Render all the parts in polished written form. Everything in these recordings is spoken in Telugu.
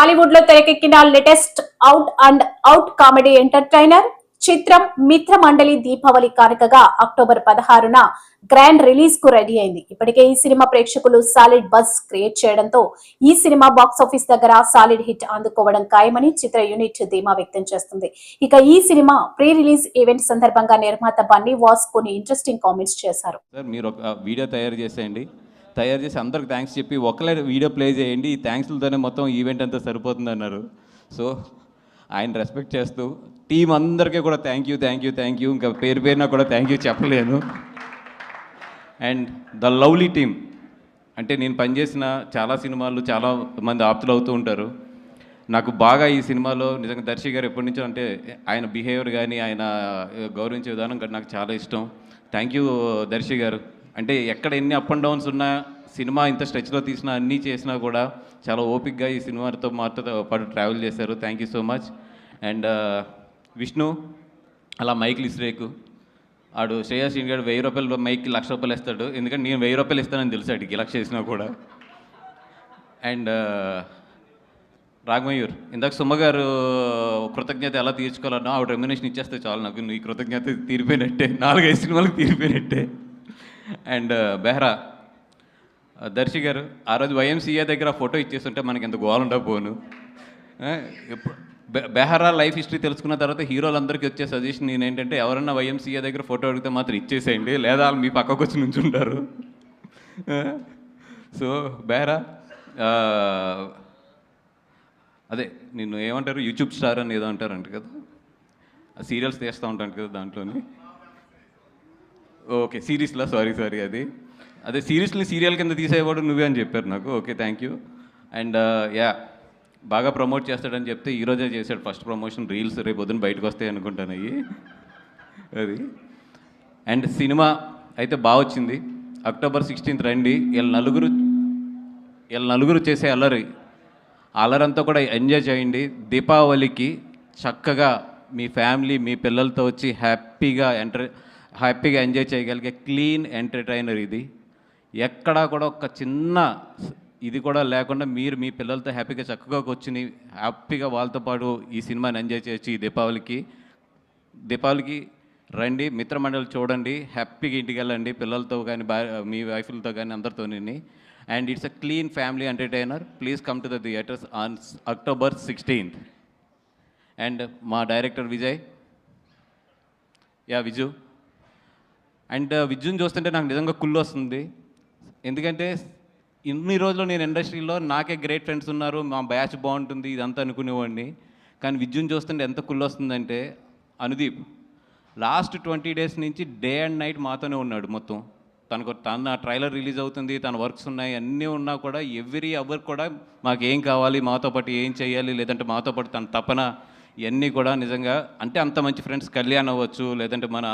టాలీవుడ్ లో తెరకెక్కిన లేటెస్ట్ అవుట్ కామెడీ ఎంటర్టైనర్ చిత్రం మిత్ర మండలి దీపావళి కానుకగా అక్టోబర్ 16న గ్రాండ్ రిలీజ్ కు రెడీ అయింది. ఇప్పటికే ఈ సినిమా ప్రేక్షకులు సాలిడ్ బజ్ క్రియేట్ చేయడంతో ఈ సినిమా బాక్సాఫీస్ దగ్గర సాలిడ్ హిట్ అందుకోవడం ఖాయమని చిత్ర యూనిట్ ధీమా వ్యక్తం చేస్తుంది. ఇక ఈ సినిమా ప్రీ రిలీజ్ ఈవెంట్ సందర్భంగా నిర్మాత బన్నీ వాస్ కొన్ని ఇంట్రెస్టింగ్ కామెంట్స్ చేశారు. మీరు ఒక వీడియో తయారు చేసి అందరికి థ్యాంక్స్ చెప్పి ఒకలే వీడియో ప్లే చేయండి, ఈ థ్యాంక్స్లతోనే మొత్తం ఈవెంట్ అంతా సరిపోతుంది అన్నారు. సో ఆయన రెస్పెక్ట్ చేస్తూ టీం అందరికీ కూడా థ్యాంక్ యూ ఇంకా పేరున కూడా థ్యాంక్ యూ చెప్పలేను. అండ్ ద లవ్లీ టీమ్, అంటే నేను పనిచేసిన చాలా సినిమాలు చాలా మంది ఆప్తులు అవుతూ ఉంటారు. నాకు బాగా ఈ సినిమాలో నిజంగా దర్శి గారు ఎప్పటి నుంచో అంటే ఆయన బిహేవియర్ కానీ ఆయన గౌరవించే విధానం కానీ నాకు చాలా ఇష్టం. థ్యాంక్ యూ దర్శి గారు. అంటే ఎక్కడ ఎన్ని అప్ అండ్ డౌన్స్ ఉన్నా సినిమా ఇంత స్ట్రెచ్లో తీసినా అన్నీ చేసినా కూడా చాలా ఓపిక్గా ఈ సినిమాతో మాతో పాటు ట్రావెల్ చేశారు. Thank you so much. And Vishnu అలా మైక్లు ఇస్రేకు ఆడు శ్రేయాస్ గారు 1000 రూపాయలు మైక్కి ₹1,00,000 ఇస్తాడు. ఎందుకంటే నేను 1000 రూపాయలు ఇస్తానని తెలుసు అడిగి లక్ష చేసినా కూడా. అండ్ రాఘమయూర్, ఇందాక సుమ గారు కృతజ్ఞత ఎలా తీర్చుకోవాలన్నా ఆవిడ రెమ్యునేషన్ ఇచ్చేస్తే చాలు, నాకు నీ కృతజ్ఞత తీరిపోయినట్టే, 4-5 సినిమాలకు తీరిపోయినట్టే. అండ్ బెహ్రా దర్శి గారు ఆ రోజు YMCA దగ్గర ఫోటో ఇచ్చేస్తుంటే మనకి ఎంత గోవాలంటా పోను. బెహ్రా లైఫ్ హిస్టరీ తెలుసుకున్న తర్వాత హీరోలందరికీ వచ్చే సజెషన్ నేనేంటంటే ఎవరన్నా YMCA దగ్గర ఫోటో అడిగితే మాత్రం ఇచ్చేసేయండి, లేదా మీ పక్కకు వచ్చి నుంచుంటారు. సో బెహ్రా అదే నిన్ను ఏమంటారు యూట్యూబ్ స్టార్ అని ఏదో అంటారంట కదా, సీరియల్స్ తీస్తూ ఉంటాను కదా దాంట్లోని. ఓకే సిరీస్లో సారీ అది అదే సిరీస్ని సీరియల్ కింద తీసేవాడు నువ్వే అని చెప్పారు నాకు. Okay thank you. అండ్ బాగా ప్రమోట్ చేస్తాడని చెప్తే ఈరోజే చేశాడు ఫస్ట్ ప్రమోషన్, రీల్స్ రేపు పొద్దున బయటకు వస్తాయి అనుకుంటాను అవి అది. అండ్ సినిమా అయితే బాగా వచ్చింది. అక్టోబర్ 16th రండి. వీళ్ళ నలుగురు చేసే అల్లరంతా కూడా ఎంజాయ్ చేయండి. దీపావళికి చక్కగా మీ ఫ్యామిలీ మీ పిల్లలతో వచ్చి హ్యాపీగా ఎంజాయ్ చేయగలిగే క్లీన్ ఎంటర్టైనర్ ఇది. ఎక్కడా కూడా ఒక చిన్న ఇది కూడా లేకుండా మీరు మీ పిల్లలతో హ్యాపీగా చక్కగా కూర్చుని హ్యాపీగా వాళ్ళతో పాటు ఈ సినిమాని ఎంజాయ్ చేయొచ్చు. ఈ దీపావళికి రండి, మిత్రమండలి చూడండి, హ్యాపీగా ఇంటికి వెళ్ళండి పిల్లలతో కానీ మీ వైఫ్లతో కానీ అందరితోని. And it's a clean family entertainer. Please come to the theatres on October 16th. And మా డైరెక్టర్ విజయ్, విజు. అండ్ విజుని చూస్తుంటే నాకు నిజంగా కుళ్ళు వస్తుంది. ఎందుకంటే ఇన్ని రోజులు నేను ఇండస్ట్రీలో నాకే గ్రేట్ ఫ్రెండ్స్ ఉన్నారు, మా బ్యాచ్ బాగుంటుంది ఇదంతా అనుకునేవాడిని. కానీ విజుని చూస్తుంటే ఎంత కుళ్ళు వస్తుందంటే, అనుదీప్ లాస్ట్ 20 days నుంచి డే అండ్ నైట్ మాతోనే ఉన్నాడు. మొత్తం తన ట్రైలర్ రిలీజ్ అవుతుంది, తన వర్క్స్ ఉన్నాయి, అన్నీ ఉన్నా కూడా ఎవ్రీ అవర్ కూడా మాకేం కావాలి, మాతో పాటు ఏం చేయాలి, లేదంటే మాతో పాటు తన తపన ఇవన్నీ కూడా నిజంగా అంటే అంత మంచి ఫ్రెండ్స్ కళ్యాణ్ అవ్వచ్చు, లేదంటే మన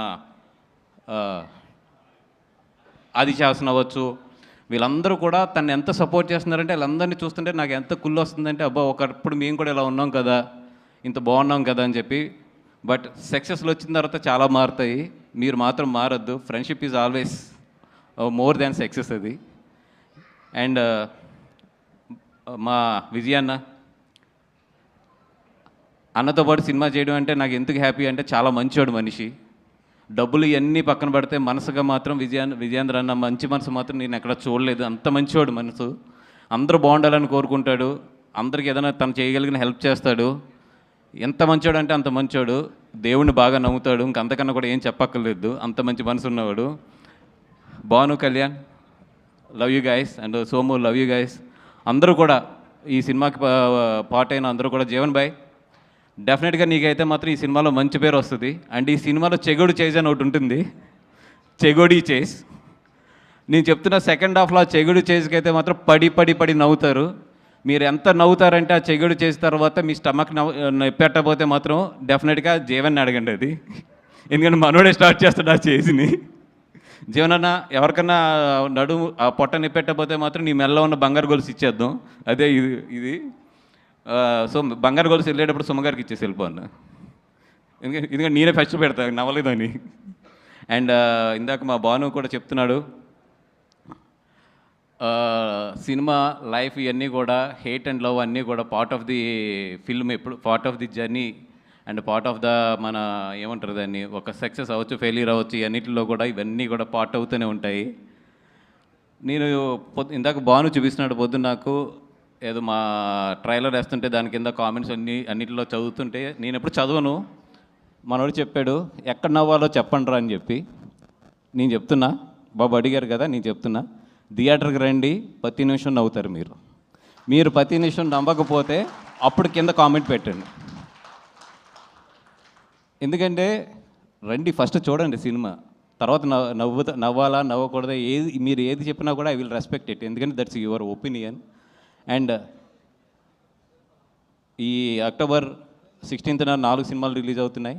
ఆదిశాసన్ అవ్వచ్చు, వీళ్ళందరూ కూడా తను ఎంత సపోర్ట్ చేస్తున్నారంటే వీళ్ళందరినీ చూస్తుంటే నాకు ఎంత కుళ్ళు వస్తుందంటే అబ్బా ఒకప్పుడు మేము కూడా ఇలా ఉన్నాం కదా, ఇంత బాగున్నాం కదా అని చెప్పి. బట్ సక్సెస్లు వచ్చిన తర్వాత చాలా మారుతాయి, మీరు మాత్రం మారద్దు. Friendship is always more than success అది. అండ్ మా విజయన్న అన్నతో పాటు సినిమా చేయడం అంటే నాకు ఎందుకు హ్యాపీ అంటే చాలా మంచివాడు మనిషి. డబ్బులు ఇవన్నీ పక్కన పడితే మనసుగా మాత్రం విజయేంద్ర అన్న మంచి మనసు మాత్రం నేను ఎక్కడ చూడలేదు. అంత మంచివాడు మనసు, అందరూ బాగుండాలని కోరుకుంటాడు, అందరికీ ఏదైనా తను చేయగలిగిన హెల్ప్ చేస్తాడు. ఎంత మంచోడు అంటే అంత మంచోడు, దేవుణ్ణి బాగా నమ్ముతాడు, ఇంకంతకన్నా కూడా ఏం చెప్పక్కర్లేదు, అంత మంచి మనసు ఉన్నవాడు. Bhanu, Kalyan love you guys. And Somu love you guys. అందరూ కూడా ఈ సినిమాకి పార్ట్ అయిన అందరూ కూడా, జీవన్ బాయ్ డెఫినెట్గా నీకైతే మాత్రం ఈ సినిమాలో మంచి పేరు వస్తుంది. అండ్ ఈ సినిమాలో చెగోడి చేజ్ అని ఒకటి ఉంటుంది, చెగోడి చేజ్. నేను చెప్తున్న సెకండ్ హాఫ్లో ఆ చెగోడి చేజ్కి అయితే మాత్రం పడి నవ్వుతారు. మీరు ఎంత నవ్వుతారంటే ఆ చెగోడి చేసిన తర్వాత మీ స్టమక్ పెట్టకపోతే మాత్రం డెఫినెట్గా జీవన్ని అడగండి అది, ఎందుకంటే మనోడే స్టార్ట్ చేస్తాడు ఆ చేజ్ని. జీవనన్న ఎవరికన్నా నడుము ఆ పొట్ట నిప్పెట్టకపోతే మాత్రం నీ మెల్ల ఉన్న బంగారు గొలుసు ఇచ్చేద్దాం, అదే ఇది. సో బంగారు గొలుసు వెళ్ళేటప్పుడు సుమ్మగారికి ఇచ్చేసి వెళ్ళిపోను, ఎందుకంటే నేనే ఫస్ట్ పెడతాను నవ్వలేదని. అండ్ ఇందాక మా భాను కూడా చెప్తున్నాడు, సినిమా లైఫ్ ఇవన్నీ కూడా హేట్ అండ్ లవ్ అన్నీ కూడా పార్ట్ ఆఫ్ ది ఫిల్మ్, ఎప్పుడు part of the journey and part of the మన ఏమంటారు దాన్ని, ఒక సక్సెస్ అవ్వచ్చు, ఫెయిల్యూర్ అవ్వచ్చు, ఇవన్నిటిలో కూడా ఇవన్నీ కూడా పార్ట్ అవుతూనే ఉంటాయి. నేను ఇందాక బాను చూపిస్తున్నాడు పొద్దున్న నాకు, ఏదో మా ట్రైలర్ వేస్తుంటే దాని కింద కామెంట్స్ అన్నిటిలో చదువుతుంటే నేను ఎప్పుడు చదవను. మనోడు చెప్పాడు ఎక్కడ నవ్వాలో చెప్పండి రా అని చెప్పి. నేను చెప్తున్నా, బాబు అడిగారు కదా, నేను చెప్తున్నా, థియేటర్కి రండి, ప్రతి నిమిషం నవ్వుతారు మీరు ప్రతి నిమిషం నవ్వకపోతే అప్పుడు కింద కామెంట్ పెట్టండి. ఎందుకంటే రండి, ఫస్ట్ చూడండి సినిమా, తర్వాత నవ్వాలా నవ్వకూడదా మీరు ఏది చెప్పినా కూడా ఐ విల్ రెస్పెక్ట్ ఇట్, ఎందుకంటే దట్స్ యువర్ ఒపీనియన్. అండ్ ఈ అక్టోబర్ 16th 4 సినిమాలు రిలీజ్ అవుతున్నాయి.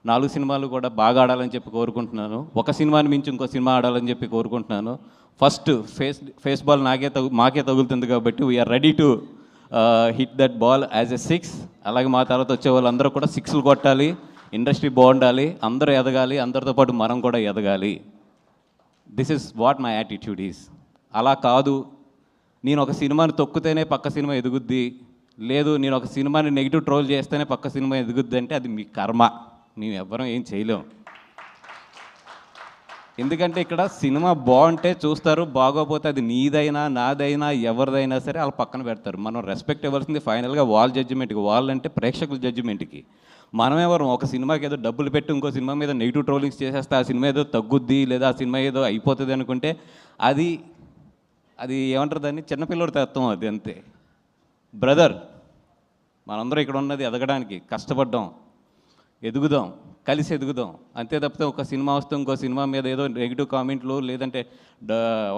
4 సినిమాలు కూడా బాగా ఆడాలని చెప్పి కోరుకుంటున్నాను. ఒక సినిమాని మించి ఇంకో సినిమా ఆడాలని చెప్పి కోరుకుంటున్నాను. ఫస్ట్ ఫేస్ బాల్ మాకే తగులుతుంది కాబట్టి we are ready to hit that ball as a 6. అలాగే మా తర్వాత వచ్చే వాళ్ళందరూ కూడా 6లు కొట్టాలి, ఇండస్ట్రీ బాగుండాలి, అందరూ ఎదగాలి, అందరితో పాటు మనం కూడా ఎదగాలి. This is what my attitude is. అలా కాదు నేను ఒక సినిమాని తొక్కితేనే పక్క సినిమా ఎదుగుద్ది, లేదు నేను ఒక సినిమాని నెగిటివ్ ట్రోల్ చేస్తేనే పక్క సినిమా ఎదుగుద్ది అంటే అది మీ కర్మ, మేము ఎవ్వరం ఏం చేయలేం. ఎందుకంటే ఇక్కడ సినిమా బాగుంటే చూస్తారు, బాగోపోతే అది నీదైనా నాదైనా ఎవరిదైనా సరే వాళ్ళు పక్కన పెడతారు. మనం రెస్పెక్ట్ ఇవ్వాల్సింది ఫైనల్గా వాళ్ళ జడ్జిమెంట్కి, వాళ్ళంటే ప్రేక్షకుల జడ్జిమెంట్కి. మనం ఎవరు ఒక సినిమాకి ఏదో డబ్బులు పెట్టి ఇంకో సినిమా మీద నెగిటివ్ ట్రోలింగ్స్ చేసేస్తే ఆ సినిమా ఏదో తగ్గుద్ది లేదా ఆ సినిమా ఏదో అయిపోతుంది అనుకుంటే అది ఏమంటారు దాన్ని, చిన్నపిల్లడి తత్వం అది, అంతే. బ్రదర్, మనందరం ఇక్కడ ఉన్నది ఎదగడానికి, కష్టపడ్డాం, ఎదుగుదాం, కలిసి ఎదుగుదాం, అంతే తప్పితే ఒక సినిమా వస్తే ఇంకో సినిమా మీద ఏదో నెగిటివ్ కామెంట్లు లేదంటే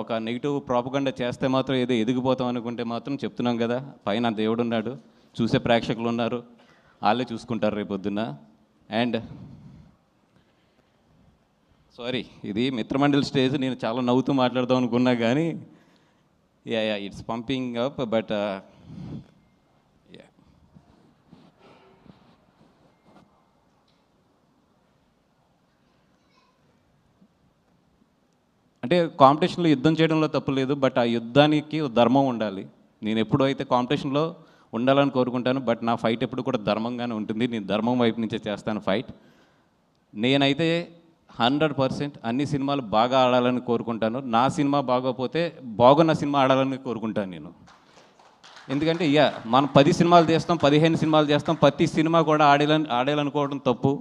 ఒక నెగిటివ్ ప్రాపగండా చేస్తే మాత్రం ఏదో ఎదిగిపోతాం అనుకుంటే మాత్రం చెప్తున్నాం కదా, పైన దేవుడు ఉన్నాడు, చూసే ప్రేక్షకులు ఉన్నారు, వాళ్ళే చూసుకుంటారు రేపొద్దున్న. అండ్ సారీ, ఇది మిత్రమండలి స్టేజ్, నేను చాలా నవ్వుతూ మాట్లాడదాం అనుకున్నా కానీ ఇట్స్ పంపింగ్ అప్, బట్ అంటే కాంపిటీషన్లో యుద్ధం చేయడంలో తప్పు లేదు, బట్ ఆ యుద్ధానికి ధర్మం ఉండాలి. నేను ఎప్పుడు అయితే కాంపిటీషన్లో ఉండాలని కోరుకుంటాను, బట్ నా ఫైట్ ఎప్పుడు కూడా ధర్మంగానే ఉంటుంది. నేను ధర్మం వైపు నుంచే చేస్తాను ఫైట్. నేనైతే 100% అన్ని సినిమాలు బాగా ఆడాలని కోరుకుంటాను. నా సినిమా బాగోపోతే బాగున్న సినిమా ఆడాలని కోరుకుంటాను నేను. ఎందుకంటే మనం 10 సినిమాలు చేస్తాం, 15 సినిమాలు చేస్తాం, ప్రతి సినిమా కూడా ఆడాలనుకోవడం తప్పు.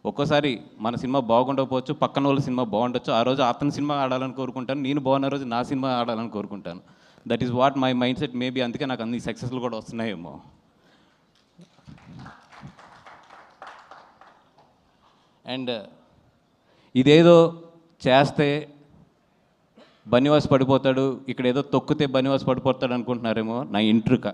ఒక్కోసారి మన సినిమా బాగుండకపోవచ్చు, పక్కన వాళ్ళ సినిమా బాగుండొచ్చు, ఆ రోజు అతని సినిమా ఆడాలని కోరుకుంటాను, నేను బాగున్న రోజు నా సినిమా ఆడాలని కోరుకుంటాను. That is what my mind set maybe, అందుకే నాకు అన్ని సక్సెస్లు కూడా వస్తున్నాయేమో. అండ్ ఇదేదో చేస్తే బనివాస్ పడిపోతాడు, ఇక్కడ ఏదో తొక్కితే బనివాస్ పడిపోతాడు అనుకుంటున్నారేమో, నా ఇంట్రుక.